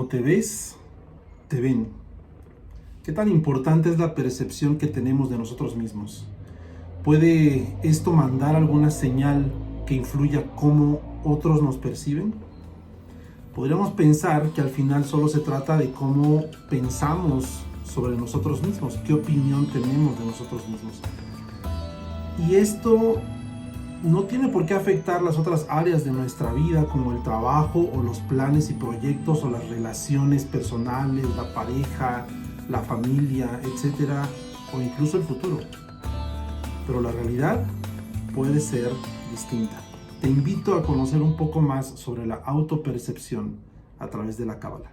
Como te ves, te ven. ¿Qué tan importante es la percepción que tenemos de nosotros mismos? ¿Puede esto mandar alguna señal que influya cómo otros nos perciben? Podríamos pensar que al final solo se trata de cómo pensamos sobre nosotros mismos, qué opinión tenemos de nosotros mismos. Y esto no tiene por qué afectar las otras áreas de nuestra vida, como el trabajo o los planes y proyectos o las relaciones personales, la pareja, la familia, etcétera, o incluso el futuro. Pero la realidad puede ser distinta. Te invito a conocer un poco más sobre la autopercepción a través de la Cábala.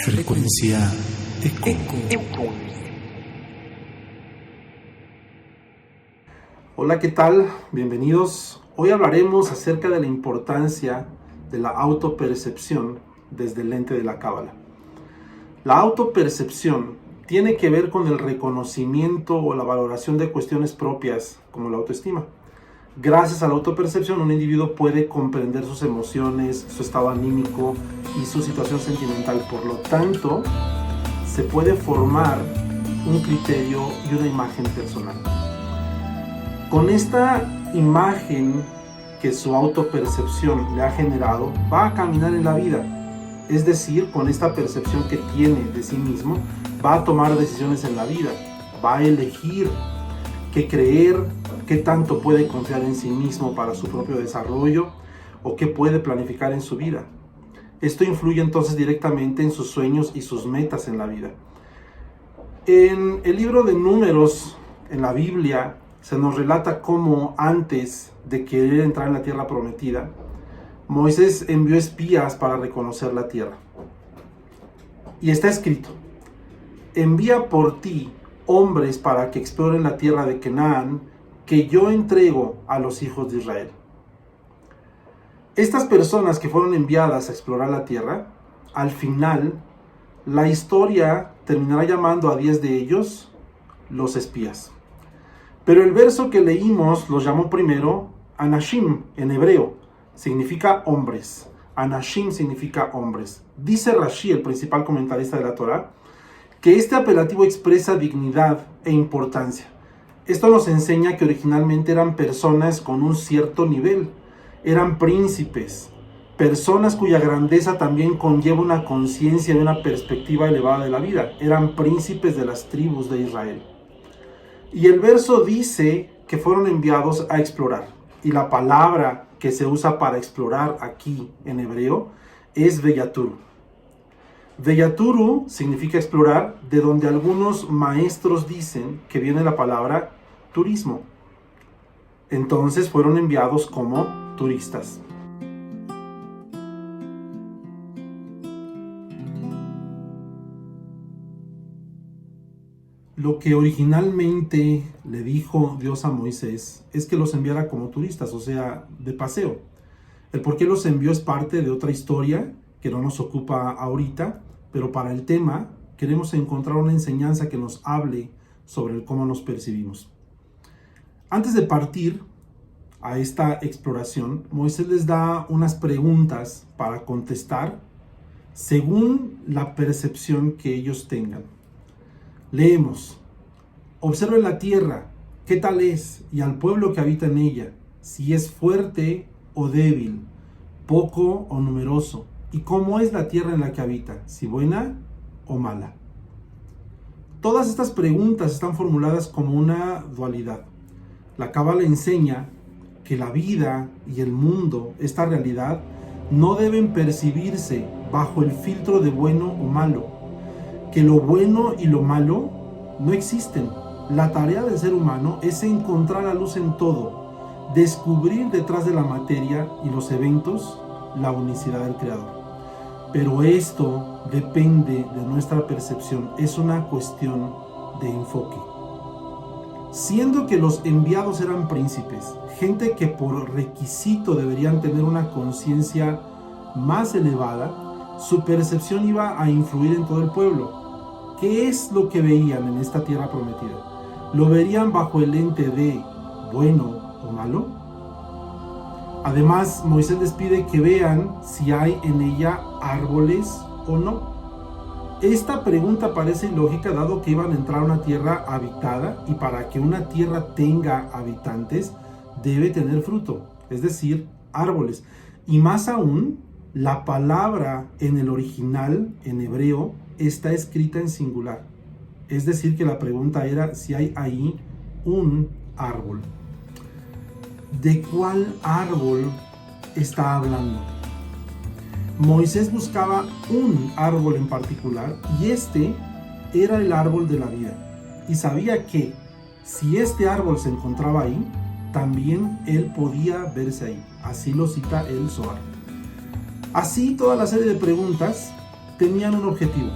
Frecuencia Eco. Hola, ¿qué tal? Bienvenidos. Hoy hablaremos acerca de la importancia de la autopercepción desde el lente de la Cábala. La autopercepción tiene que ver con el reconocimiento o la valoración de cuestiones propias, como la autoestima. Gracias a la autopercepción, un individuo puede comprender sus emociones, su estado anímico y su situación sentimental. Por lo tanto, se puede formar un criterio y una imagen personal. Con esta imagen que su autopercepción le ha generado, va a caminar en la vida. Es decir, con esta percepción que tiene de sí mismo, va a tomar decisiones en la vida. Va a elegir qué creer, qué tanto puede confiar en sí mismo para su propio desarrollo o qué puede planificar en su vida. Esto influye entonces directamente en sus sueños y sus metas en la vida. En el libro de Números, en la Biblia, se nos relata cómo antes de querer entrar en la tierra prometida, Moisés envió espías para reconocer la tierra. Y está escrito: envía por ti hombres para que exploren la tierra de Canaán, que yo entrego a los hijos de Israel. Estas personas que fueron enviadas a explorar la tierra, al final, la historia terminará llamando a 10 de ellos los espías. Pero el verso que leímos los llamó primero Anashim en hebreo, significa hombres. Anashim significa hombres. Dice Rashi, el principal comentarista de la Torá, que este apelativo expresa dignidad e importancia. Esto nos enseña que originalmente eran personas con un cierto nivel, eran príncipes, personas cuya grandeza también conlleva una conciencia y una perspectiva elevada de la vida. Eran príncipes de las tribus de Israel. Y el verso dice que fueron enviados a explorar. Y la palabra que se usa para explorar aquí en hebreo es Veyaturu. Veyaturu significa explorar, de donde algunos maestros dicen que viene la palabra turismo. Entonces fueron enviados como turistas. Lo que originalmente le dijo Dios a Moisés es que los enviara como turistas, o sea, de paseo. El por qué los envió es parte de otra historia que no nos ocupa ahorita, pero para el tema queremos encontrar una enseñanza que nos hable sobre el cómo nos percibimos. Antes de partir a esta exploración, Moisés les da unas preguntas para contestar según la percepción que ellos tengan. Leemos: observen la tierra, qué tal es, y al pueblo que habita en ella, si es fuerte o débil, poco o numeroso, y cómo es la tierra en la que habita, si buena o mala. Todas estas preguntas están formuladas como una dualidad. La Cábala enseña que la vida y el mundo, esta realidad, no deben percibirse bajo el filtro de bueno o malo, que lo bueno y lo malo no existen. La tarea del ser humano es encontrar la luz en todo, descubrir detrás de la materia y los eventos la unicidad del Creador. Pero esto depende de nuestra percepción, es una cuestión de enfoque. Siendo que los enviados eran príncipes, gente que por requisito deberían tener una conciencia más elevada, su percepción iba a influir en todo el pueblo. ¿Qué es lo que veían en esta tierra prometida? ¿lo verían bajo el lente de bueno o malo? Además, Moisés les pide que vean si hay en ella árboles o no. Esta pregunta parece ilógica dado que iban a entrar a una tierra habitada, y para que una tierra tenga habitantes debe tener fruto, es decir, árboles. Y más aún, la palabra en el original, en hebreo, está escrita en singular. Es decir, que la pregunta era si hay ahí un árbol. ¿De cuál árbol está hablando? Moisés buscaba un árbol en particular, y este era el árbol de la vida. Y sabía que si este árbol se encontraba ahí, también él podía verse ahí. Así lo cita el Zohar. Así, toda la serie de preguntas tenían un objetivo.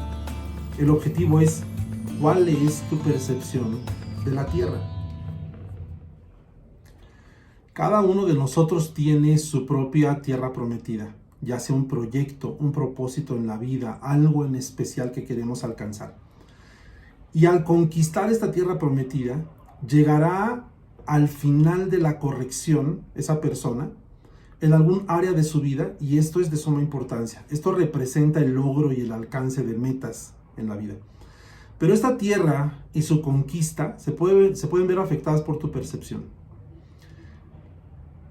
El objetivo es: ¿cuál es tu percepción de la tierra? Cada uno de nosotros tiene su propia tierra prometida, ya sea un proyecto, un propósito en la vida, algo en especial que queremos alcanzar. Y al conquistar esta tierra prometida, llegará al final de la corrección esa persona en algún área de su vida, y esto es de suma importancia. Esto representa el logro y el alcance de metas en la vida. Pero esta tierra y su conquista se pueden ver afectadas por tu percepción.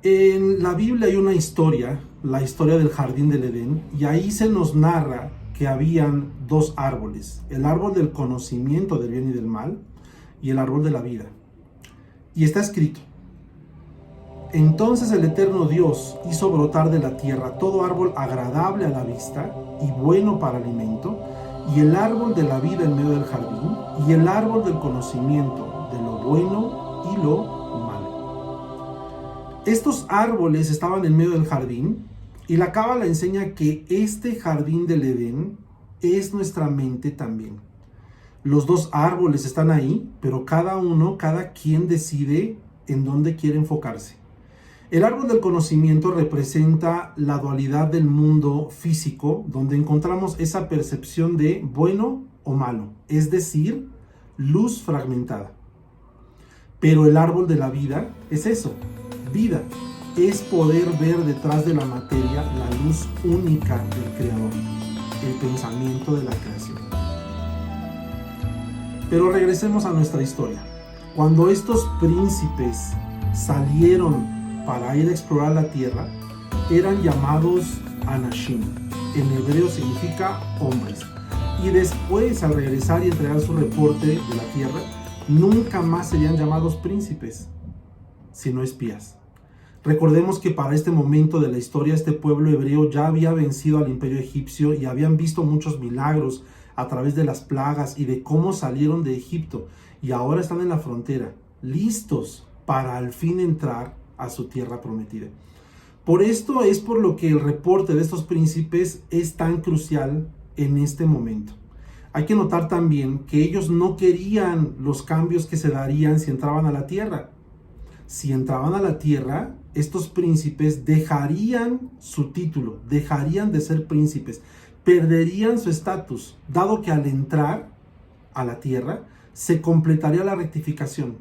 En la Biblia hay una historia, la historia del jardín del Edén, y ahí se nos narra que habían dos árboles: el árbol del conocimiento del bien y del mal y el árbol de la vida. Y está escrito: entonces el eterno Dios hizo brotar de la tierra todo árbol agradable a la vista y bueno para alimento, y el árbol de la vida en medio del jardín, y el árbol del conocimiento de lo bueno y lo malo. Estos árboles estaban en medio del jardín, y la Cábala enseña que este jardín del Edén es nuestra mente también. Los dos árboles están ahí, pero cada quien decide en dónde quiere enfocarse. El árbol del conocimiento representa la dualidad del mundo físico, donde encontramos esa percepción de bueno o malo, es decir, luz fragmentada. Pero el árbol de la vida es eso: vida. Es poder ver detrás de la materia la luz única del Creador, el pensamiento de la creación. Pero regresemos a nuestra historia. Cuando estos príncipes salieron para ir a explorar la tierra, eran llamados Anashim. En hebreo significa hombres. Y después, al regresar y entregar su reporte de la tierra, nunca más serían llamados príncipes, sino espías. Recordemos que para este momento de la historia, este pueblo hebreo ya había vencido al imperio egipcio y habían visto muchos milagros a través de las plagas y de cómo salieron de Egipto, y ahora están en la frontera, listos para al fin entrar a su tierra prometida. Por esto es por lo que el reporte de estos príncipes es tan crucial en este momento. Hay que notar también que ellos no querían los cambios que se darían si entraban a la tierra. Si entraban a la tierra, estos príncipes dejarían su título, dejarían de ser príncipes, perderían su estatus, dado que al entrar a la tierra se completaría la rectificación,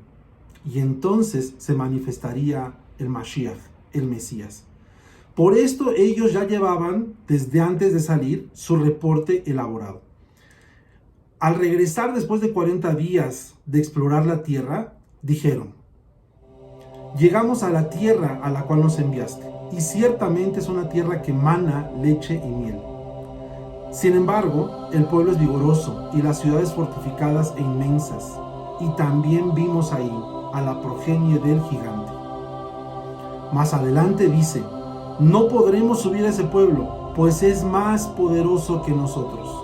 y entonces se manifestaría el Mashiach, el Mesías. Por esto ellos ya llevaban, desde antes de salir, su reporte elaborado. Al regresar después de 40 días de explorar la tierra, dijeron: llegamos a la tierra a la cual nos enviaste, y ciertamente es una tierra que mana leche y miel. Sin embargo, el pueblo es vigoroso y las ciudades fortificadas e inmensas, y también vimos ahí a la progenie del gigante. Más adelante dice: no podremos subir a ese pueblo, pues es más poderoso que nosotros.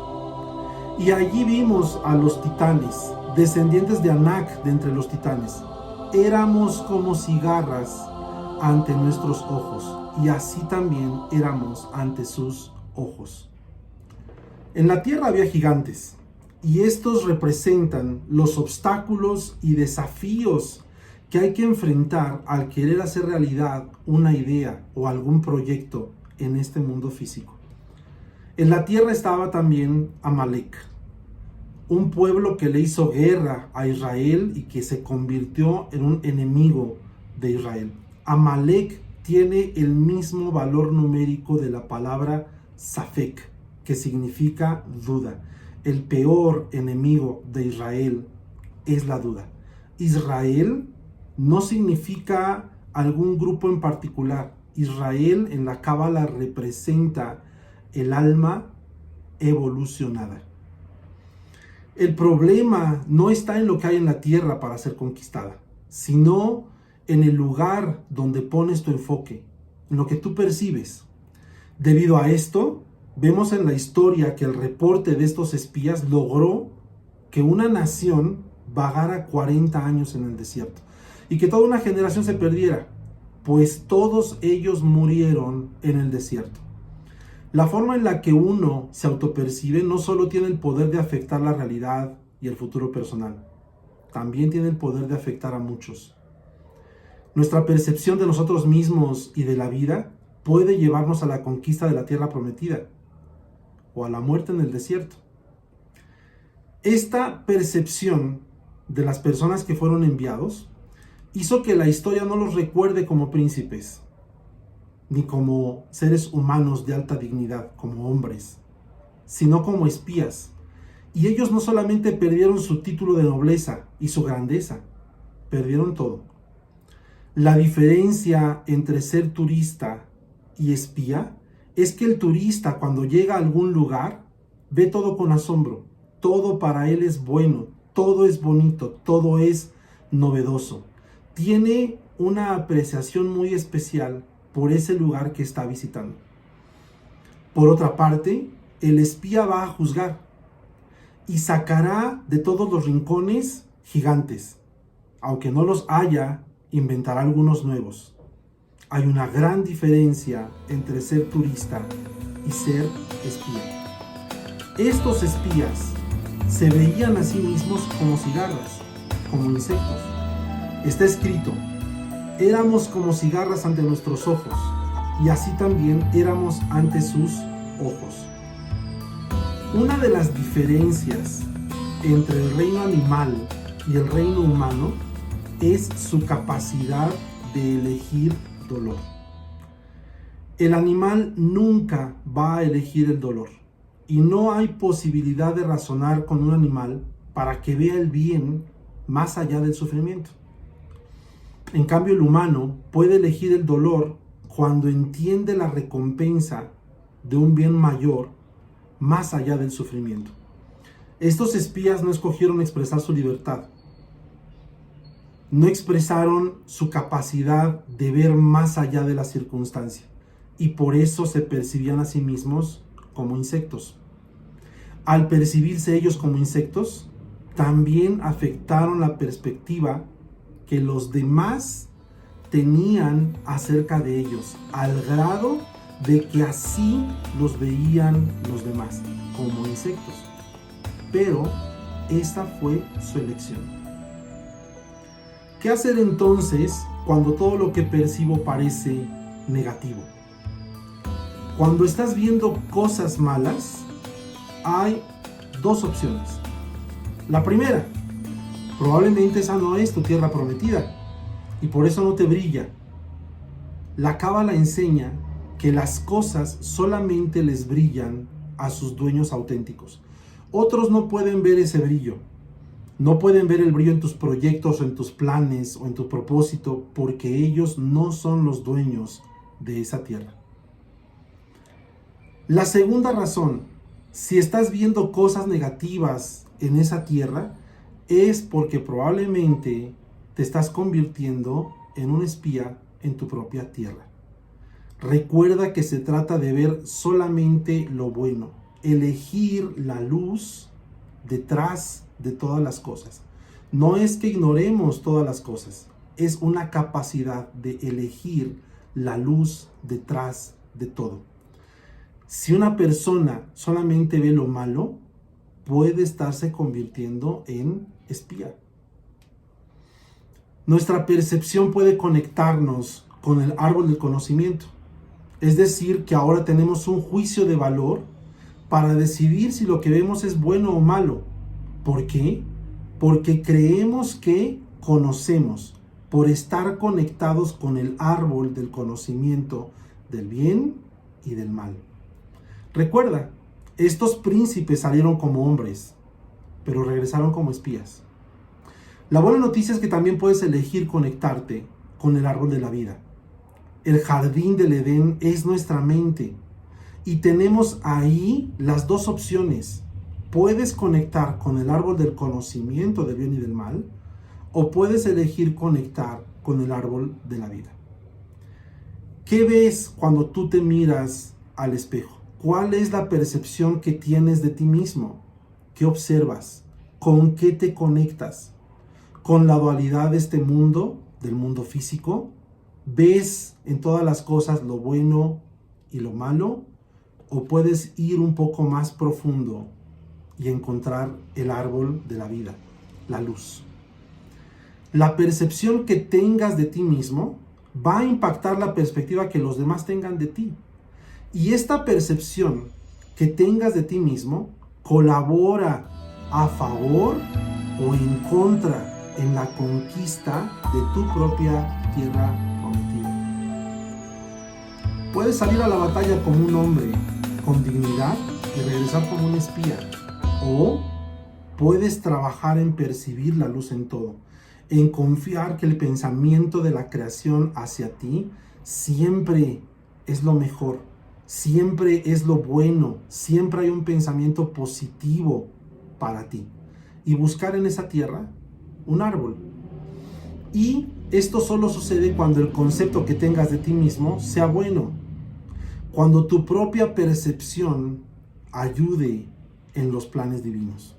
Y allí vimos a los titanes, descendientes de Anak de entre los titanes. Éramos como cigarras ante nuestros ojos, y así también éramos ante sus ojos. En la tierra había gigantes, y estos representan los obstáculos y desafíos que hay que enfrentar al querer hacer realidad una idea o algún proyecto en este mundo físico. En la tierra estaba también Amalek, un pueblo que le hizo guerra a Israel y que se convirtió en un enemigo de Israel. Amalek tiene el mismo valor numérico de la palabra Safek, que significa duda. El peor enemigo de Israel es la duda. Israel no significa algún grupo en particular. Israel en la Cábala representa el alma evolucionada. El problema no está en lo que hay en la tierra para ser conquistada, sino en el lugar donde pones tu enfoque, en lo que tú percibes. Debido a esto, vemos en la historia que el reporte de estos espías logró que una nación vagara 40 años en el desierto y que toda una generación se perdiera, pues todos ellos murieron en el desierto. La forma en la que uno se autopercibe no solo tiene el poder de afectar la realidad y el futuro personal, también tiene el poder de afectar a muchos. Nuestra percepción de nosotros mismos y de la vida puede llevarnos a la conquista de la tierra prometida o a la muerte en el desierto. Esta percepción de las personas que fueron enviados hizo que la historia no los recuerde como príncipes, ni como seres humanos de alta dignidad, como hombres, sino como espías. Y ellos no solamente perdieron su título de nobleza y su grandeza, perdieron todo. La diferencia entre ser turista y espía es que el turista, cuando llega a algún lugar, ve todo con asombro. Todo para él es bueno, todo es bonito, todo es novedoso. Tiene una apreciación muy especial por ese lugar que está visitando. Por otra parte, el espía va a juzgar y sacará de todos los rincones gigantes. Aunque no los haya, inventará algunos nuevos. Hay una gran diferencia entre ser turista y ser espía. Estos espías se veían a sí mismos como cigarras, como insectos. Está escrito: éramos como cigarras ante nuestros ojos, y así también éramos ante sus ojos. Una de las diferencias entre el reino animal y el reino humano es su capacidad de elegir dolor. El animal nunca va a elegir el dolor, y no hay posibilidad de razonar con un animal para que vea el bien más allá del sufrimiento. En cambio, el humano puede elegir el dolor cuando entiende la recompensa de un bien mayor más allá del sufrimiento. Estos espías no escogieron expresar su libertad, no expresaron su capacidad de ver más allá de la circunstancia, y por eso se percibían a sí mismos como insectos. Al percibirse ellos como insectos, también afectaron la perspectiva que los demás tenían acerca de ellos, al grado de que así los veían los demás, como insectos. Pero esta fue su elección. ¿Qué hacer entonces cuando todo lo que percibo parece negativo? Cuando estás viendo cosas malas, hay dos opciones. La primera: probablemente esa no es tu tierra prometida y por eso no te brilla. La Cábala enseña que las cosas solamente les brillan a sus dueños auténticos. Otros no pueden ver ese brillo. No pueden ver el brillo en tus proyectos o en tus planes o en tu propósito, porque ellos no son los dueños de esa tierra. La segunda razón, si estás viendo cosas negativas en esa tierra, es porque probablemente te estás convirtiendo en un espía en tu propia tierra. Recuerda que se trata de ver solamente lo bueno, elegir la luz detrás de todas las cosas. No es que ignoremos todas las cosas, es una capacidad de elegir la luz detrás de todo. Si una persona solamente ve lo malo, puede estarse convirtiendo en espía. Nuestra percepción puede conectarnos con el árbol del conocimiento. Es decir, que ahora tenemos un juicio de valor para decidir si lo que vemos es bueno o malo. ¿Por qué? Porque creemos que conocemos por estar conectados con el árbol del conocimiento del bien y del mal. Recuerda, estos príncipes salieron como hombres, pero regresaron como espías. La buena noticia es que también puedes elegir conectarte con el árbol de la vida. El jardín del Edén es nuestra mente y tenemos ahí las dos opciones. Puedes conectar con el árbol del conocimiento del bien y del mal, o puedes elegir conectar con el árbol de la vida. ¿Qué ves cuando tú te miras al espejo? ¿Cuál es la percepción que tienes de ti mismo? ¿Qué observas? ¿Con qué te conectas? ¿Con la dualidad de este mundo, del mundo físico? ¿Ves en todas las cosas lo bueno y lo malo? ¿O puedes ir un poco más profundo y encontrar el árbol de la vida, la luz? La percepción que tengas de ti mismo va a impactar la perspectiva que los demás tengan de ti. Y esta percepción que tengas de ti mismo colabora a favor o en contra en la conquista de tu propia tierra prometida. Puedes salir a la batalla como un hombre con dignidad y regresar como un espía. O puedes trabajar en percibir la luz en todo, en confiar que el pensamiento de la creación hacia ti siempre es lo mejor, siempre es lo bueno, siempre hay un pensamiento positivo para ti. Y buscar en esa tierra un árbol. Y esto solo sucede cuando el concepto que tengas de ti mismo sea bueno. Cuando tu propia percepción ayude en los planes divinos.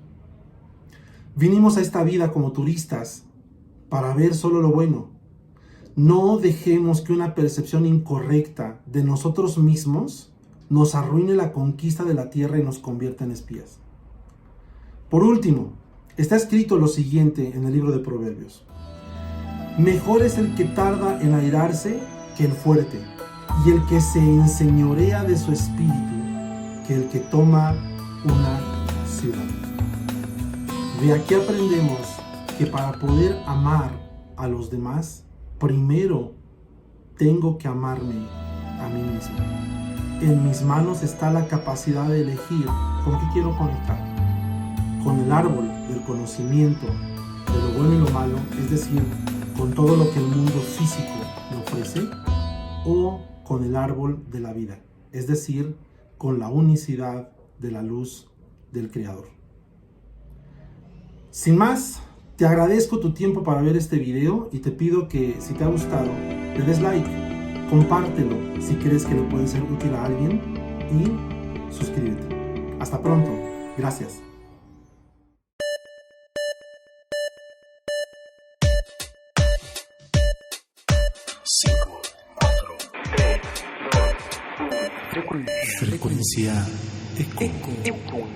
Vinimos a esta vida como turistas para ver solo lo bueno. No dejemos que una percepción incorrecta de nosotros mismos nos arruine la conquista de la tierra y nos convierta en espías. Por último, está escrito lo siguiente en el libro de Proverbios. Mejor es el que tarda en airarse que el fuerte, y el que se enseñorea de su espíritu que el que toma una ciudad. De aquí aprendemos que para poder amar a los demás, primero tengo que amarme a mí mismo. En mis manos está la capacidad de elegir con qué quiero conectar. Con el árbol del conocimiento de lo bueno y lo malo, es decir, con todo lo que el mundo físico me ofrece, o con el árbol de la vida, es decir, con la unicidad de la luz del Creador. Sin más, te agradezco tu tiempo para ver este video y te pido que, si te ha gustado, le des like, compártelo si crees que le puede ser útil a alguien y suscríbete. Hasta pronto. Gracias. Frecuencia Eco.